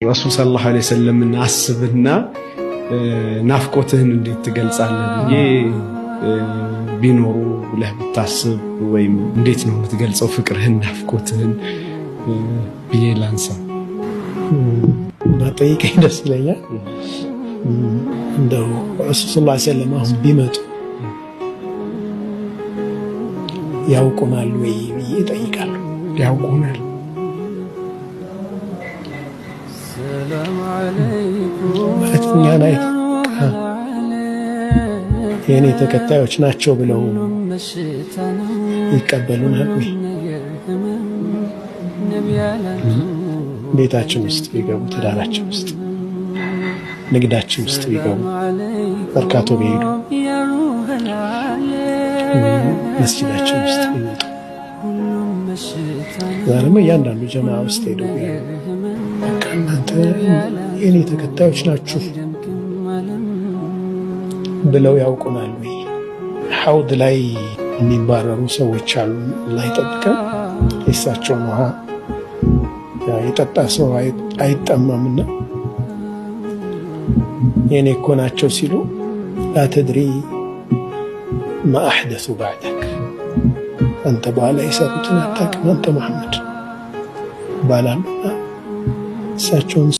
ረሱል ሰለላሁ ዐለይሂ ወሰለም አስብና ናፍቆትህን እንዴት ትገልጻለህ ብዬ ቢኖሩ ብለህ ብታስብ ወይም እንዴት ነው የምትገልጸው ፍቅርህን ናፍቆትህን ብዬ ላንሳ ባጠይቀኝ ደስ ይለኛል። እንደው ረሱል ሰለላሁ ዐለይሂ ወሰለም አሁን ቢመጡ ያውቁናል ወይ ብዬ እጠይቃለሁ። ያውቁናል። እኛን አይተው የእኔ ተከታዮች ናቸው ብለው ይቀበሉናል ወይ? ቤታችን ውስጥ ቢገቡ፣ ትዳራችን ውስጥ፣ ንግዳችን ውስጥ ቢገቡ፣ መርካቶ ቢሄዱ፣ መስጂዳችን ውስጥ ቢመጡ፣ ዛሬም እያንዳንዱ ጀማ ውስጥ ሄደው በቃ እናንተ የኔ ተከታዮች ናችሁ ብለው ያውቁናል ወይ? ሐውድ ላይ የሚባረሩ ሰዎች አሉ። ላይ ጠብቀን የእሳቸውን ውሃ የጠጣ ሰው አይጠማምና የኔ እኮ ናቸው ሲሉ ላ ተድሪ ማ አሕደሱ ባዕደክ፣ አንተ በኋላ የሰሩትን አታውቅም አንተ መሐመድ ባላሉና እሳቸውን